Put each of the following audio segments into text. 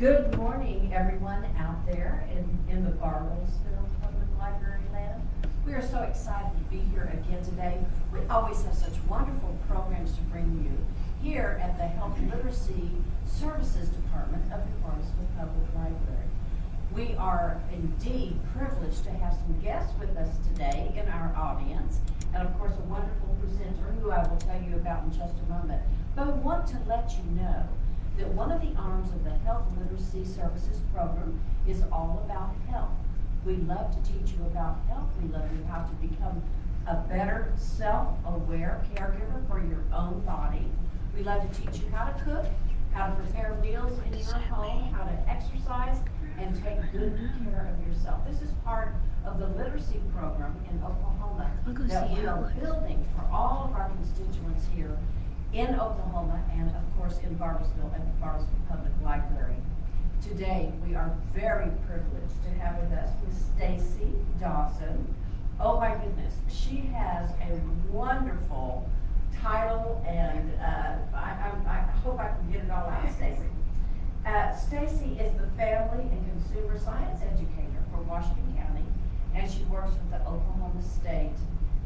Good morning, everyone out there in the Bartlesville Public Library land. We are so excited to be here again today. We always have such wonderful programs to bring you here at the Health Literacy Services Department of the Bartlesville Public Library. We are indeed privileged to have some guests with us today in our audience, and of course a wonderful presenter who I will tell you about in just a moment. But I want to let you know that one of the arms of the Health Literacy Services program is all about health. We love to teach you about health. We love you how to become a better self-aware caregiver for your own body. We love to teach you how to cook, how to prepare meals in your home, how to exercise, and take good care of yourself. This is part of the literacy program in Oklahoma that we are building for all of our constituents here in Oklahoma and of course in Bartlesville at the Bartlesville Public Library. Today we are very privileged to have with us Miss Stacey Dawson. Oh my goodness, she has a wonderful title, and I hope I can get it all out, Stacey. Stacey is the Family and Consumer Science Educator for Washington County, and she works with the Oklahoma State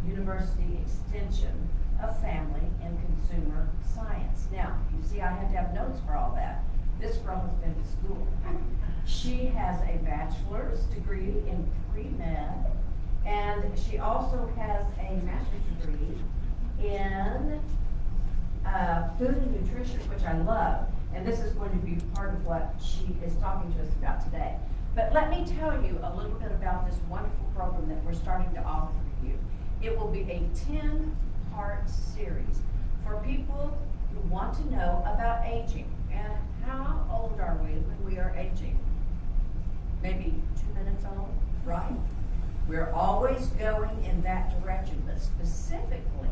University Extension of Family and Consumer Science. Now, you see I had to have notes for all that. This girl has been to school. She has a bachelor's degree in pre-med, and she also has a master's degree in food and nutrition, which I love. And this is going to be part of what she is talking to us about today. But let me tell you a little bit about this wonderful program that we're starting to offer for you. It will be a 10-part series for people who want to know about aging. And how old are we when we are aging? Maybe 2 minutes old, right? We're always going in that direction, but specifically,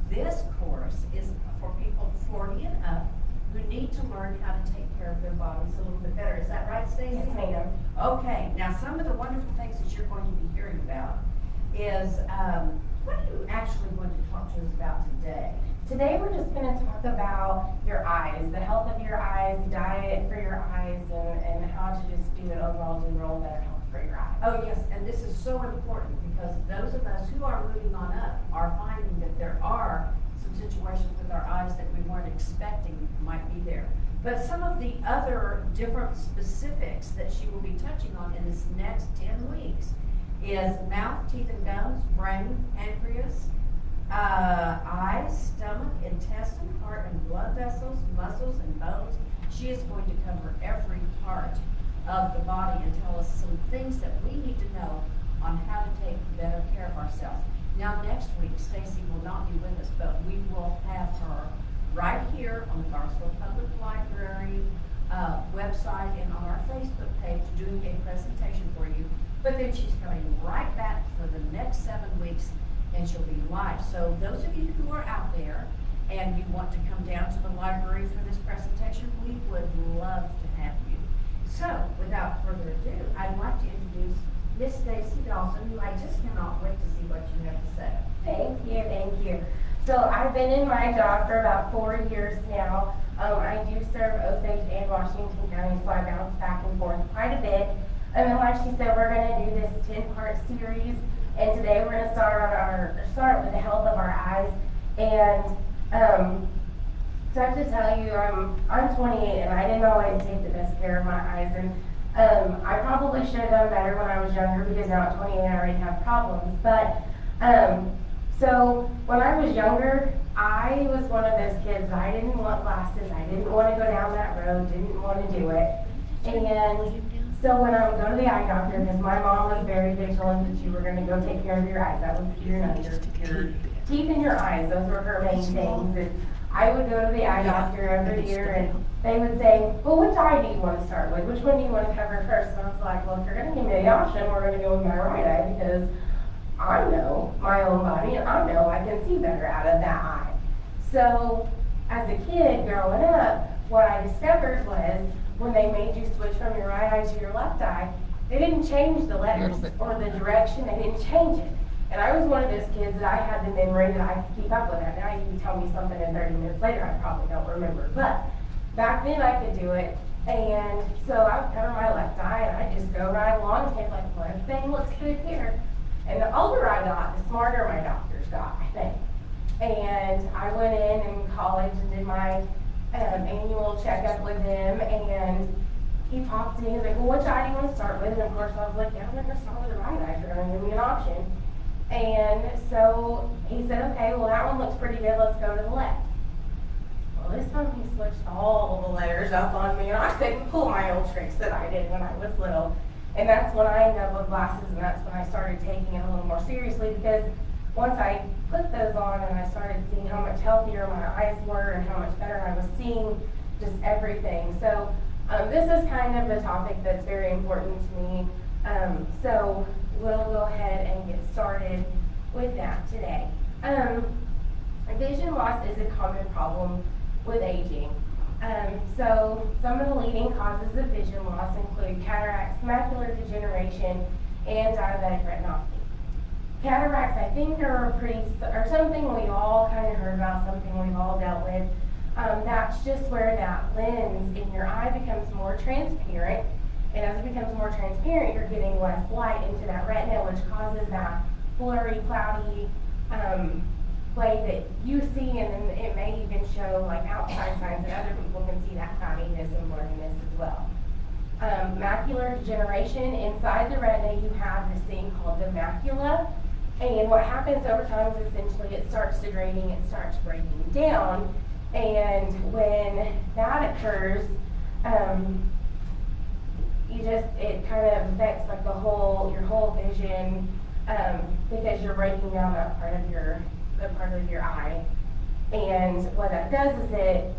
this course is for people 40 and up who need to learn how to take care of their bodies a little bit better. Is that right, Stacey? Yes, ma'am. Okay, now some of the wonderful things that you're going to be hearing about is, what are you actually going to talk to us about today? Today we're just going to talk about your eyes, the health of your eyes, diet for your eyes, and how to just do an overall general better health for your eyes. Oh yes, and this is so important because those of us who are moving on up are finding that there are some situations with our eyes that we weren't expecting might be there. But some of the other different specifics that she will be touching on in this next 10 weeks is mouth, teeth and gums, brain, pancreas, eyes, stomach, intestine, heart and blood vessels, muscles and bones. She is going to cover every part of the body and tell us some things that we need to know on how to take better care of ourselves. Now next week, Stacey will not be with us, but we will have her right here on the Bartlesville Public Library website and on our Facebook page doing a presentation for you. But then she's coming right back for the next 7 weeks, and she'll be live. So those of you who are out there and you want to come down to the library for this presentation, we would love to have you. So without further ado, I'd like to introduce Miss Stacey Dawson, who I just cannot wait to see what you have to say. Thank you, thank you. So I've been in my job for about 4 years now. I do serve Osage and Washington County, so I bounce back and forth quite a bit. And like she said, we're going to do this 10-part series, and today we're going to start with the health of our eyes. And so I have to tell you, I'm 28, and I didn't always take the best care of my eyes. And I probably should have done better when I was younger because now at 28 I already have problems. But so when I was younger, I was one of those kids. I didn't want glasses. I didn't want to go down that road. Didn't want to do it. And so when I would go to the eye doctor, because my mom was very vigilant that you were going to go take care of your eyes. That was your teeth and your eyes. Those were her main things. And I would go to the eye doctor every year, and they would say, well, which eye do you want to start with? Which one do you want to cover first? And I was like, well, if you're going to give me the option, we're going to go with my right eye because I know my own body, and I know I can see better out of that eye. So as a kid growing up, what I discovered was when they made you switch from your right eye to your left eye, they didn't change the letters or the direction. They didn't change it. And I was one of those kids that I had the memory that I could keep up with it. Now you can tell me something and 30 minutes later I probably don't remember. But back then I could do it. And so I would cover my left eye and I just go right along and think like, well, everything looks good here. And the older I got, the smarter my doctors got, I think. And I went in college and did my annual checkup with him, and he popped in, he was like, well, which eye do you want to start with? And of course I was like, yeah, I'm going to start with the right eye if you're going to give me an option. And so he said, okay, well that one looks pretty good, let's go to the left. Well, this time he switched all the letters up on me, and I couldn't pull my old tricks that I did when I was little. And that's when I ended up with glasses, and that's when I started taking it a little more seriously, because once I put those on and I started seeing how much healthier my eyes were and how much better I was seeing just everything. So this is kind of the topic that's very important to me. So we'll go ahead and get started with that today. Vision loss is a common problem with aging. So some of the leading causes of vision loss include cataracts, macular degeneration, and diabetic retinopathy. Cataracts, I think, are something we all kind of heard about, something we've all dealt with. That's just where that lens in your eye becomes more transparent, and as it becomes more transparent, you're getting less light into that retina, which causes that blurry, cloudy way that you see, and then it may even show like outside signs that other people can see that cloudiness and blurriness as well. Macular degeneration, inside the retina you have this thing called the macula, and what happens over time is essentially it starts degrading, it starts breaking down, and when that occurs, it kind of affects like your whole vision, because you're breaking down that part of your eye. And what that does is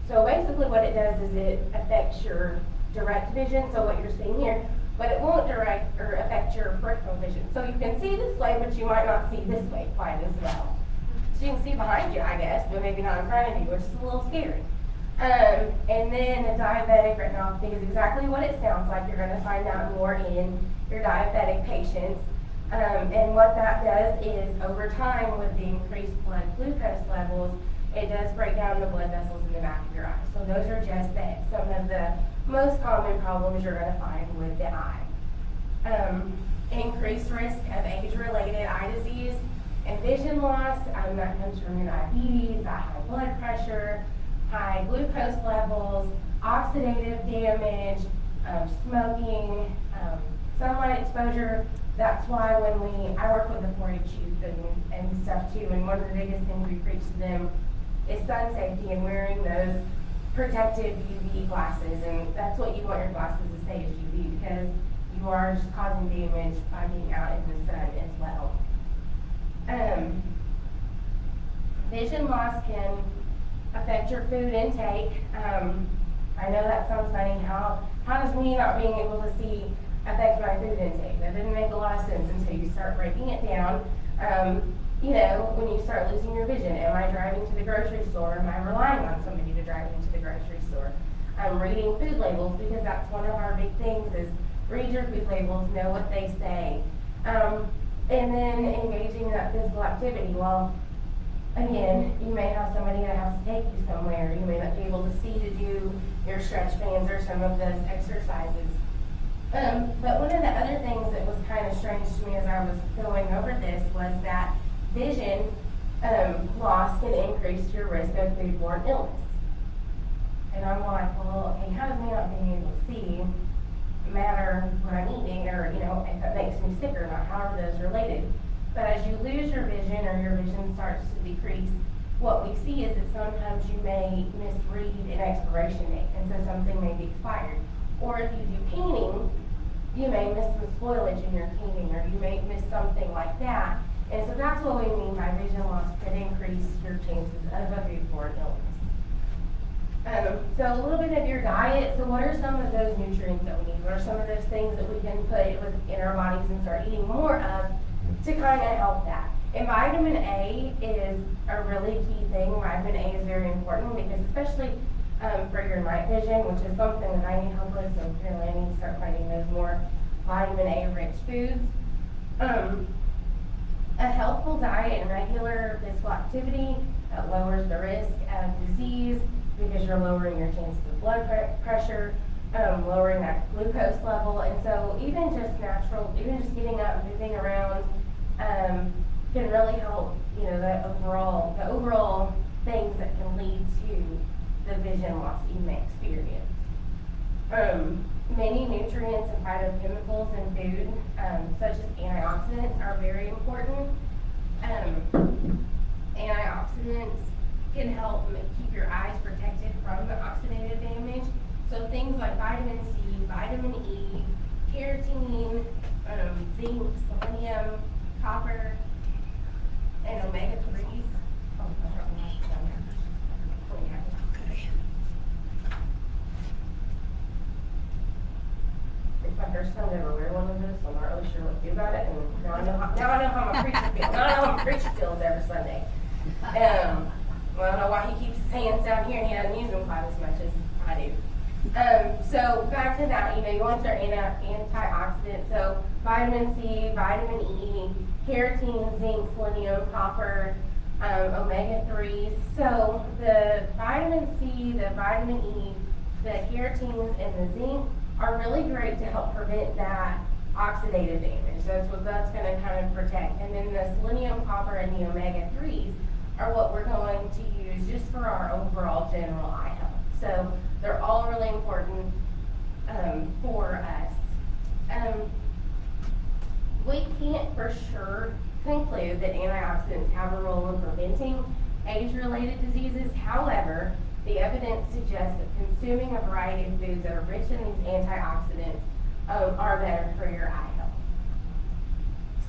so basically what it does is it affects your direct vision, so what you're seeing here, but it won't direct or affect your peripheral vision. So you can see this way, but you might not see this way quite as well. So you can see behind you, I guess, but maybe not in front of you, which is a little scary. And then a diabetic retinopathy is exactly what it sounds like. You're going to find out more in your diabetic patients. And what that does is, over time, with the increased blood glucose levels, it does break down the blood vessels in the back of your eye. So those are just some of the most common problems you're going to find with the eye. Increased risk of age-related eye disease and vision loss. That comes from your diabetes, high blood pressure, high glucose levels, oxidative damage, smoking, sunlight exposure. That's why I work with the 4-H youth and stuff too, and one of the biggest things we preach to them is sun safety and wearing those protective UV glasses, and that's what you want your glasses to say is UV, because you are just causing damage by being out in the sun as well. Vision loss can affect your food intake. I know that sounds funny. How does me not being able to see affect my food intake? That didn't make a lot of sense until you start breaking it down. When you start losing your vision, am I driving to the grocery store? Am I relying on somebody to drive me to the grocery store? I'm reading food labels, because that's one of our big things is read your food labels, know what they say. And then engaging in that physical activity. Well, again, you may have somebody that has to take you somewhere. You may not be able to see to do your stretch bands or some of those exercises. But one of the other things that was kind of strange to me as I was going over this was that vision loss can increase your risk of foodborne illness. And I'm like, well, okay, how does me not being able to see matter what I'm eating, or if it makes me sick or not? How are those related? But as you lose your vision, or your vision starts to decrease, what we see is that sometimes you may misread an expiration date, and so something may be expired. Or if you do painting, you may miss some spoilage in your painting, or you may miss something like that. And so that's what we mean by vision loss could increase your chances of a foodborne illness. So a little bit of your diet. So what are some of those nutrients that we need? What are some of those things that we can put in our bodies and start eating more of to kind of help that? And vitamin A is a really key thing. Vitamin A is very important, because especially for your night vision, which is something that I need help with, so clearly I need to start finding those more vitamin A rich foods. A healthful diet and regular physical activity lowers the risk of disease, because you're lowering your chances of blood pressure, lowering that glucose level. And so even just getting up and moving around, can really help, the overall things that can lead to the vision loss you may experience. Many nutrients and phytochemicals in food, such as antioxidants, are very important. Antioxidants can help keep your eyes protected from the oxidative damage. So things like vitamin C, vitamin E, carotene, zinc, selenium, copper, and omega-3s. It's my first time to ever wear one of those, so I'm not really sure what to do about it. And now I know how my preacher feels. Now I know how my preacher feels every Sunday. Well, I don't know why he keeps his hands down here and he doesn't use them quite as much as I do. So back to that, you want their antioxidants. So vitamin C, vitamin E, carotene, zinc, selenium, copper, omega-3s. So the vitamin C, the vitamin E, the carotenes, and the zinc are really great to help prevent that oxidative damage. That's what that's going to kind of protect. And then the selenium, copper, and the omega-3s are what we're going to use just for our overall general eye health. So they're all really important for us. We can't for sure conclude that antioxidants have a role in preventing age-related diseases. However, the evidence suggests that consuming a variety of foods that are rich in these antioxidants are better for your eye health.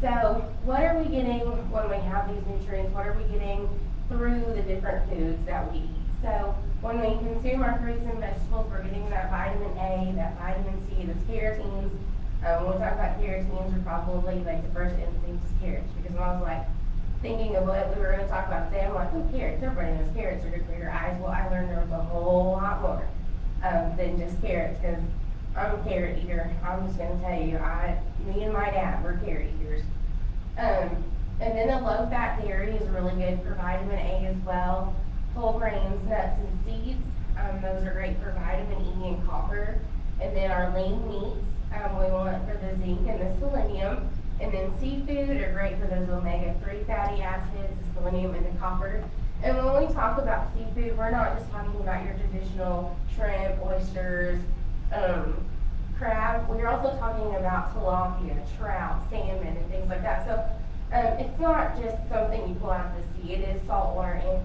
So what are we getting when we have these nutrients? What are we getting through the different foods that we eat? So when we consume our fruits and vegetables, we're getting that vitamin A, that vitamin C, those carotenes. When we talk about carotenes, we're probably like the first instinct is carrots, because when I was like thinking of what we were going to talk about today, I'm like, oh, carrots, everybody knows carrots are good for your eyes. Well, I learned there was a whole lot more than just carrots, because I'm a carrot eater. I'm just going to tell you, me and my dad were carrot eaters. And then the low-fat dairy is really good for vitamin A as well. Whole grains, nuts, and seeds, those are great for vitamin E and copper. And then our lean meats, we want for the zinc and the selenium. And then seafood are great for those omega-3 fatty acids, the selenium and the copper. And when we talk about seafood, we're not just talking about your traditional shrimp, oysters, crab. We're also talking about tilapia, trout, salmon, and things like that. So it's not just something you pull out of the sea. It is saltwater and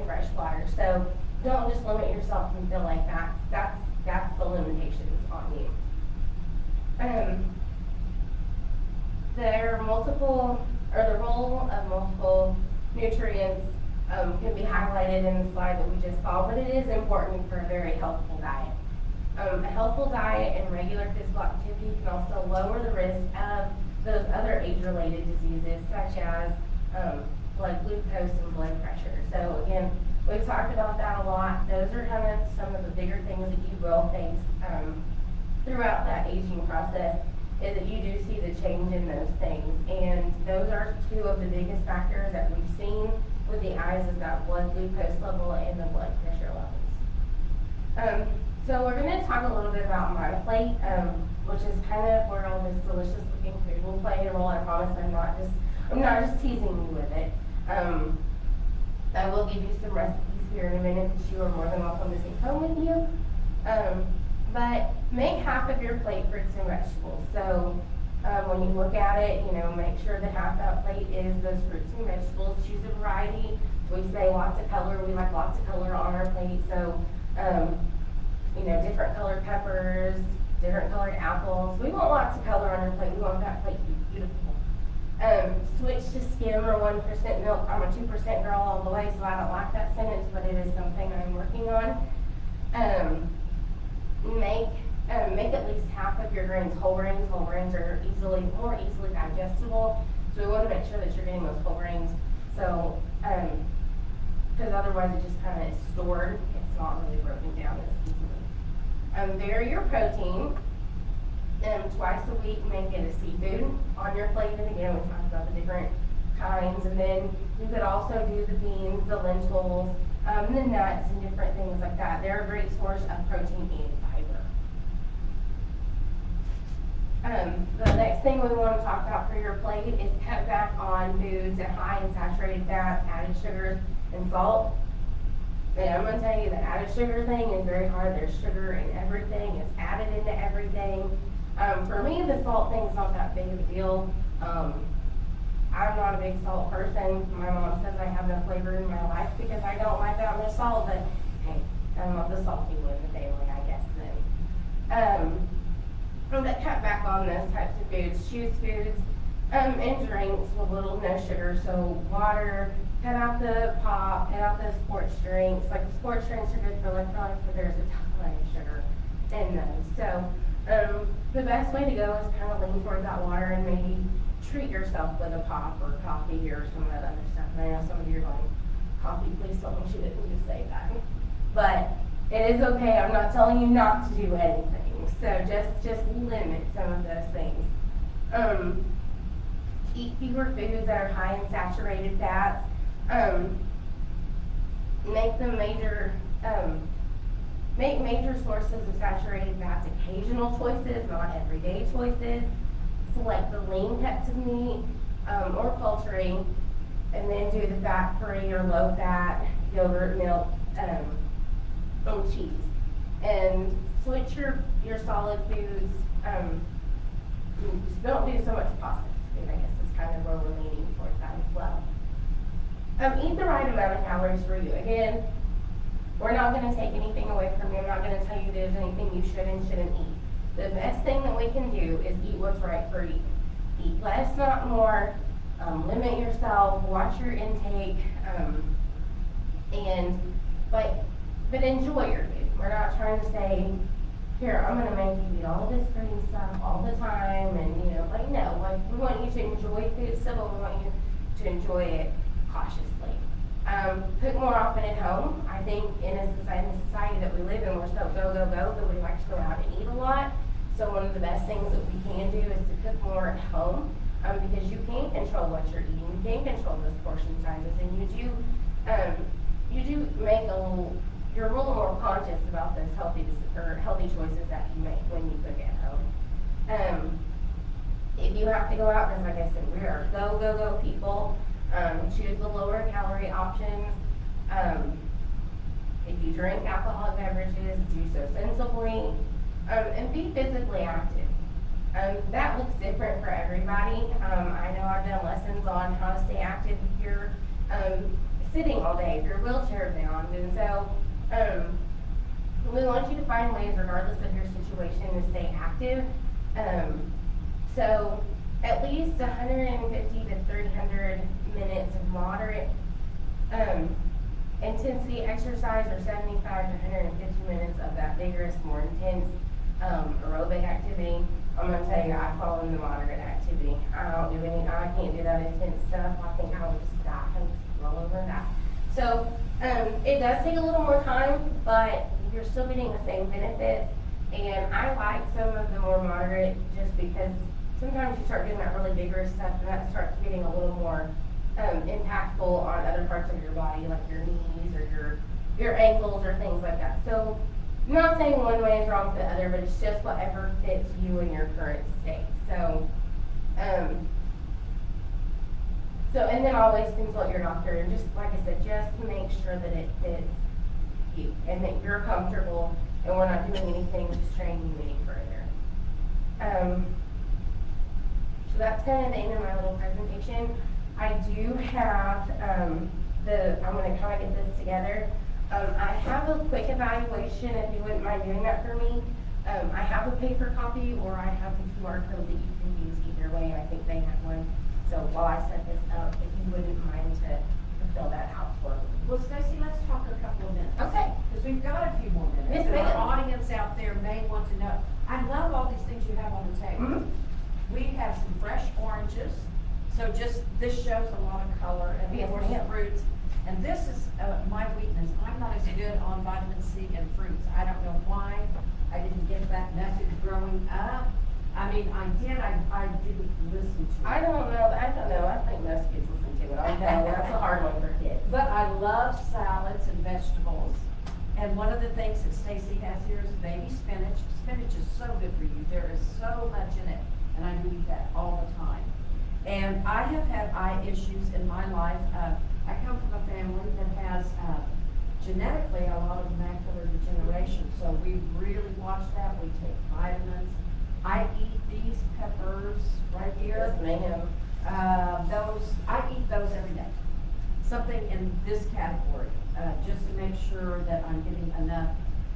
fresh water. So don't just limit yourself and feel like that's the limitations on you. The role of multiple nutrients can be highlighted in the slide that we just saw, but it is important for a very healthful diet. A healthful diet and regular physical activity can also lower the risk of those other age-related diseases, such as blood glucose and blood pressure. So again, we've talked about that a lot. Those are kind of some of the bigger things that you will face throughout that aging process, is that you do see the change in those things. And those are two of the biggest factors that we've seen with the eyes, is that blood glucose level and the blood pressure levels. So we're going to talk a little bit about my plate, which is kind of where all this delicious looking food will play a role. I promise I'm not just teasing you with it. I will give you some recipes here in a minute that you are more than welcome to take home with you. But make half of your plate fruits and vegetables. So when you look at it, make sure that half that plate is those fruits and vegetables. Choose a variety. We say lots of color. We like lots of color on our plate. So different colored peppers, different colored apples. We want lots of color on our plate. We want that plate to be beautiful. Switch to skim or 1% milk. I'm a 2% girl all the way, so I don't like that sentence, but it is something I'm working on. Make at least half of your grains whole grains. Whole grains are more easily digestible, so we want to make sure that you're getting those whole grains. So, because otherwise it just kind of is stored. It's not really broken down as easily. Vary your protein. Twice a week, make it a seafood on your plate. And again, we talked about the different kinds. And then you could also do the beans, the lentils, the nuts, and different things like that. They're a great source of protein and fiber. The next thing we want to talk about for your plate is cut back on foods that high in saturated fats, added sugars, and salt. And I'm gonna tell you the added sugar thing is very hard. There's sugar in everything. It's added into everything. For me, the salt thing's not that big of a deal. I'm not a big salt person. My mom says I have no flavor in my life because I don't like that much salt, but hey, I'm not the salty one in the family, I guess then. I'm gonna cut back on those types of foods, choose foods, and drinks with little no sugar, so water, cut out the pop, cut out the sports drinks. Like the sports drinks are good for electrolytes, but there's a ton of sugar in those. So the best way to go is kind of lean towards that water and maybe treat yourself with a pop or coffee or some of that other stuff. And I know some of you are going, coffee, please tell me she didn't just say that. But it is okay. I'm not telling you not to do anything. So just limit some of those things. Eat fewer foods that are high in saturated fats. Make major sources of saturated fats occasional choices, not everyday choices. Select the lean cuts of meat or poultry, and then do the fat-free or low-fat yogurt, milk, and cheese. And switch your solid foods. Just don't do so much processed food. I guess is kind of where we're leaning towards that as well. Eat the right amount of calories for you. Again, we're not going to take anything away from you. I'm not going to tell you there's anything you should and shouldn't eat. The best thing that we can do is eat what's right for you. Eat less, not more. Limit yourself. Watch your intake. But enjoy your food. We're not trying to say, here, I'm going to make you eat all this green stuff all the time, and no, we want you to enjoy food still, but we want you to enjoy it cautiously. Cook more often at home. I think in the society that we live in, we're so go, that we like to go out and eat a lot. So one of the best things that we can do is to cook more at home, because you can control what you're eating, you can control those portion sizes, and you do make you're a little more conscious about those healthy choices that you make when you cook at home. If you have to go out, because like I said, we are go people, choose the lower calorie options. If you drink alcoholic beverages, do so sensibly, and be physically active. That looks different for everybody. I know I've done lessons on how to stay active if you're sitting all day, if you're wheelchair bound, and so we want you to find ways, regardless of your situation, to stay active. So at least 150 to 300 minutes of moderate intensity exercise, or 75 to 150 minutes of that vigorous, more intense aerobic activity. I'm going to tell you, I fall into moderate activity. I can't do that intense stuff. I think I would just die and just roll over and die. So it does take a little more time, but you're still getting the same benefits. And I like some of the more moderate just because sometimes you start doing that really vigorous stuff and that starts getting a little more impactful on other parts of your body, like your knees or your ankles or things like that. So I'm not saying one way is wrong for the other, but it's just whatever fits you in your current state. So, and then always consult your doctor, and just like I said, just make sure that it fits you and that you're comfortable and we're not doing anything to strain you any further. So that's kind of the end of my little presentation. I do have I'm going to kind of get this together. I have a quick evaluation, if you wouldn't mind doing that for me. I have a paper copy, or I have the QR code that you can use either way, and I think they have one. So while I set this up, if you wouldn't mind to fill that out for me. Well, Stacey, let's talk a couple of minutes. Okay. Because we've got a few more minutes. Yes, And ma'am. our audience out there may want to know. I love all these things you have on the table. Mm-hmm. We have some fresh oranges. So this shows a lot of color, and Yes, of course ma'am. fruits. And this is my weakness. I'm not as good on vitamin C and fruits. I don't know why. I didn't get that message growing up. I mean, I did. I didn't listen to it. I don't know. I think most kids listen to it. I'm telling you, that's a hard one for kids. But I love salads and vegetables. And one of the things that Stacey has here is baby spinach. Spinach is so good for you. There is so much in it. and I do eat that all the time. And I have had eye issues in my life. I come from a family that has genetically a lot of macular degeneration, so we really watch that. We take vitamins. I eat these peppers right here. Yes, ma'am. I eat those every day. Something in this category, just to make sure that I'm getting enough.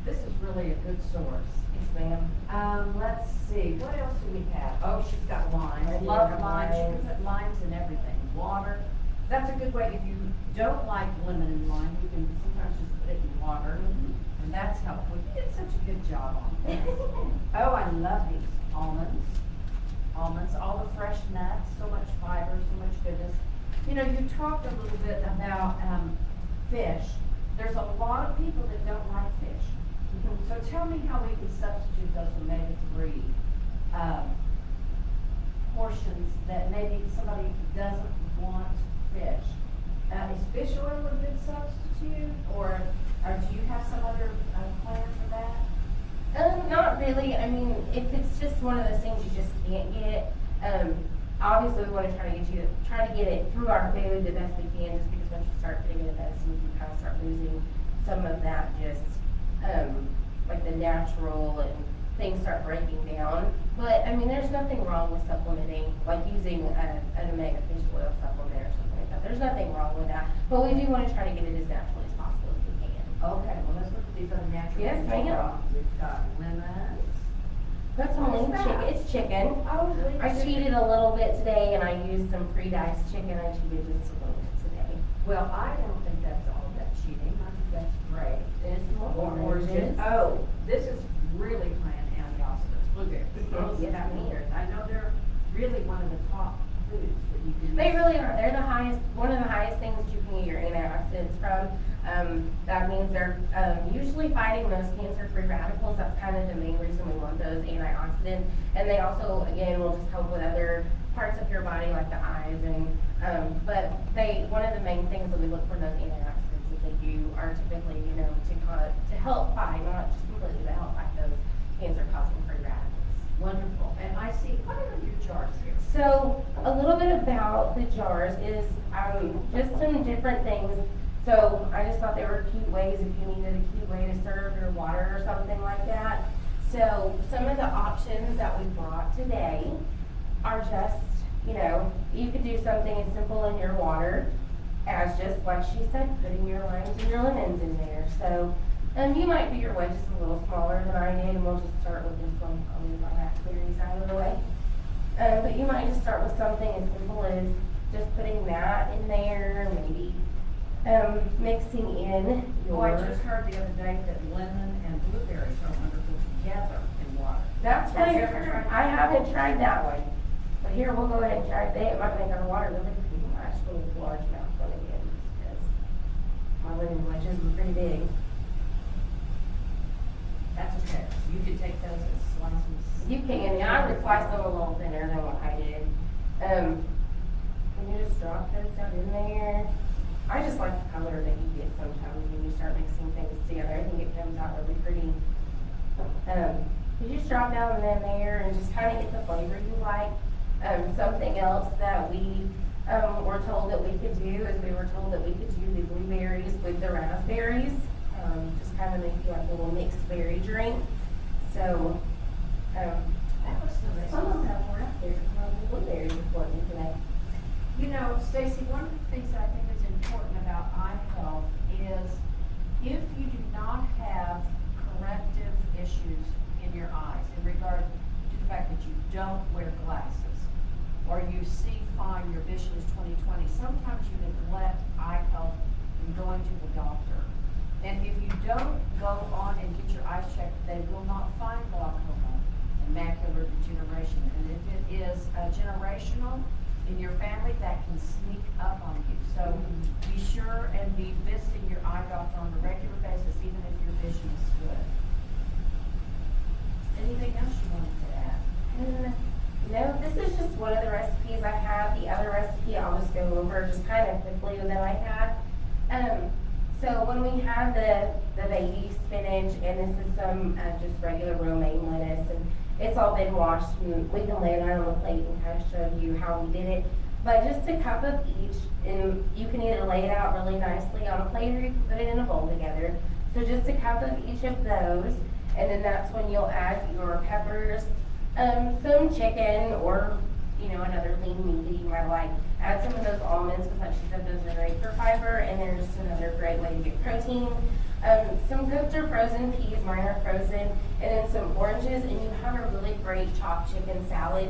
This is really a good source. Yes, ma'am. Let's see, what else do we have? Oh, she's got limes. I do Love have limes. She can limes. put limes in everything. Water. That's a good way. If you don't like lemon and lime, you can sometimes just put it in water. And that's helpful. You did such a good job on this. Oh, I love these almonds. Almonds, all the fresh nuts, so much fiber, so much goodness. You know, you talked a little bit about fish. There's a lot of people that don't like fish. So tell me how we can substitute those omega-3 portions that maybe somebody doesn't want fish. Is fish oil a good substitute, or do you have some other plan for that? Not really. I mean, if it's just one of those things you just can't get, obviously we want to try to get it through our food the best we can, just because once you start putting it in medicine, you kind of start losing some of that just, like the natural, and things start breaking down. But, I mean, there's nothing wrong with supplementing, like using an omega fish oil supplement or something like that. There's nothing wrong with that. But we do want to try to get it as natural as possible if we can. Okay, well, let's look at these other natural. Yes, things. ma'am. We've got lemons. That's only What's that? chicken. It's chicken. Oh, I cheated a little bit today, and I used some pre-diced chicken. I cheated just a little bit today. Well, I don't think that's all that cheating. I think that's great. There's more Oranges. Oh, this is really high in antioxidants. Blueberries. Those Yes, have ma'am. blueberries. I know they're really one of the top foods that you can They use. really are. They're the highest, one of the highest things that you can get your antioxidants from. That means they're usually fighting those cancer-free radicals. That's kind of the main reason we want those antioxidants. And they also, again, will just help with other parts of your body, like the eyes. And but one of the main things that we look for those antioxidants is that you are typically, to help fight, not just completely, but help fight those cancer-causing free radicals. Wonderful. And I see, what are your jars here? So a little bit about the jars is just some different things. So I just thought they were cute ways if you needed a cute way to serve your water or something like that. So some of the options that we brought today are just, you could do something as simple in your water as just, like she said, putting your limes and your lemons in there. So you might do your wedges a little smaller than I did, and we'll just start with this one. I'll leave my raspberries out of the way. But you might just start with something as simple as just putting that in there, maybe mixing in Oh, I your. just heard the other day that lemon and blueberries are wonderful together in water. That's what Have you ever tried that? I haven't tried that one. But here, we'll go ahead and try it. It might make our water really pretty much. We'll use a large amount one again, because my lemon wedges were pretty big. That's okay. You can take those as slices. You can, and I would slice them a little thinner than what I did. And you just drop those down in there. I just like the color that you get sometimes when you start mixing things together. I think it comes out really pretty. You just drop down in there and just kind of get the flavor you like. Something else that we were told that we could do is we were told that we could do the blueberries with the raspberries. Just kind of make like a little mixed berry drink. So, That was delicious. some of them were up there, blueberries before me today. You know, Stacey, one of the things that I think is important about eye health is if you do not have corrective issues in your eyes in regard to the fact that you don't wear glasses or you see fine, your vision is 20/20, sometimes you neglect eye health in going to the doctor. And if you don't go on and get your eyes checked, they will not find glaucoma and macular degeneration. And if it is generational in your family, that can sneak up on you. So be sure and be visiting your eye doctor on a regular basis, even if your vision is good. Anything else you wanted to add? No, this is just one of the recipes I have. The other recipe I'll just go over just kind of quickly that I had. So when we had the baby spinach, and this is some just regular romaine lettuce, it's all been washed, and we can lay it out on the plate and kind of show you how we did it. But just a cup of each, and you can either lay it out really nicely on a plate or you can put it in a bowl together. So just a cup of each of those, and then that's when you'll add your peppers, some chicken, or another lean meat that you might like. Add some of those almonds, because like she said, those are great for fiber, and they're just another great way to get protein. Some cooked or frozen peas, mine are frozen, and then some oranges, and you have a really great chopped chicken salad.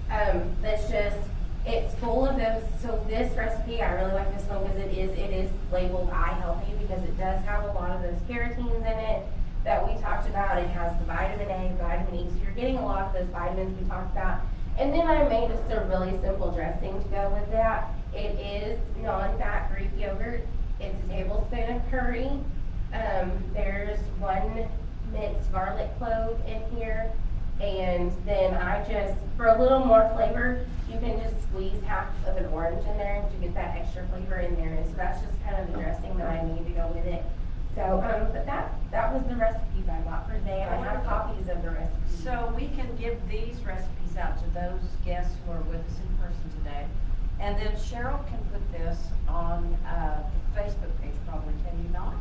That's just, it's full of those. So this recipe, I really like this one because it is labeled eye healthy, because it does have a lot of those carotenes in it that we talked about. It has the vitamin A, vitamin E, so you're getting a lot of those vitamins we talked about. And then I made just a really simple dressing to go with that. It is non-fat Greek yogurt. It's a tablespoon of curry. There's 1 minced garlic clove in here. And then for a little more flavor, you can just squeeze half of an orange in there to get that extra flavor in there. And so that's just kind of the dressing that I need to go with it. So, but that was the recipes I got for today. I have copies of the recipes. So we can give these recipes out to those guests who are with us in person today. And then Cheryl can put this on the Facebook page probably, can you not?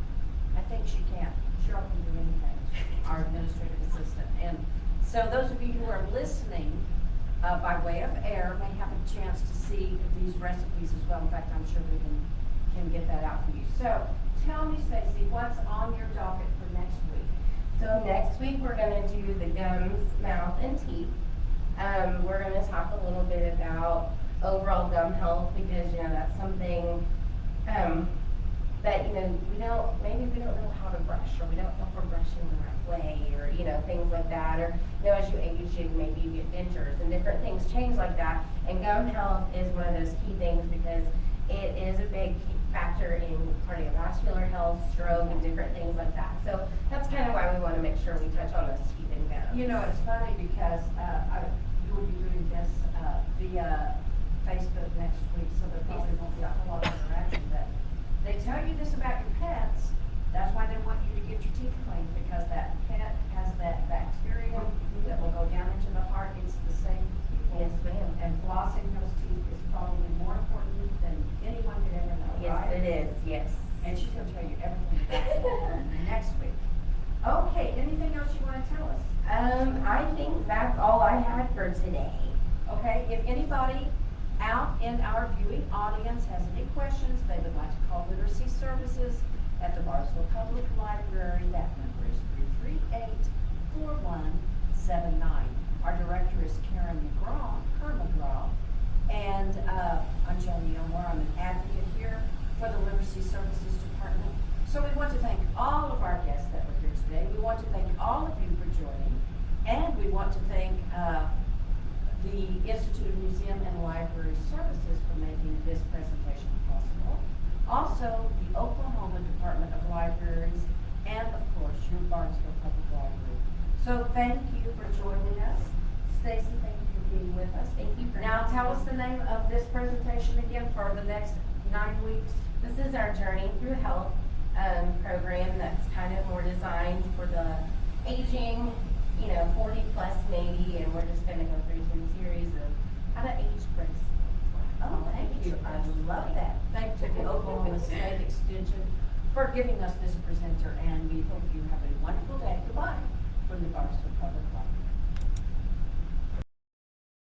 I think she can. Cheryl can do anything, our administrative assistant. And so those of you who are listening by way of air may have a chance to see these recipes as well. In fact, I'm sure we can get that out for you. So tell me, Stacey, what's on your docket for next week? So next week we're going to do the gums, mouth, and teeth. We're going to talk a little bit about overall gum health, because that's something that maybe we don't know how to brush, or we don't know if we're brushing the right way, or things like that. Or as you age, maybe you get dentures and different things change like that. And gum health is one of those key things, because it is a big factor in cardiovascular health, stroke, and different things like that. So that's kind of why we want to make sure we touch on those teeth and gums. It's funny because you will be doing this via Facebook next week, so there probably won't be a whole lot of interaction. But they tell you this about your pets. That's why they want you to get your teeth cleaned, because that pet has that bacteria that will go down into the heart. It's the same. Yes, ma'am. And flossing those teeth is probably more important than anyone could ever know. Yes, right? it is. Yes. And she's going to tell you everything about it next week. Okay, anything else you want to tell us? I think that's all I had for today. Okay, if anybody out in our viewing audience has any questions, they would like to call Literacy Services at the Bartlesville Public Library. That number is 338-4179. Our director is Karen McGraw, and I'm Joni Elmore. I'm an advocate here for the Literacy Services Department. So we want to thank all of our guests that were here today. We want to thank all of you for joining, and we want to thank the Institute of Museum and Library Services for making this presentation possible. Also, the Oklahoma Department of Libraries, and of course, your Bartlesville Public Library. So thank you for joining us. Stacey, thank you for being with us. Thank you for Now tell us the name of this presentation again for the next 9 weeks. This is our Journey Through Health program that's kind of more designed for the aging, 40 plus maybe, and we're just going to go through some series of how to age gracefully. Oh, thank you. I love that. Thank you to the Oklahoma State Extension for giving us this presenter, and we hope you have a wonderful day. Goodbye from the Bartlesville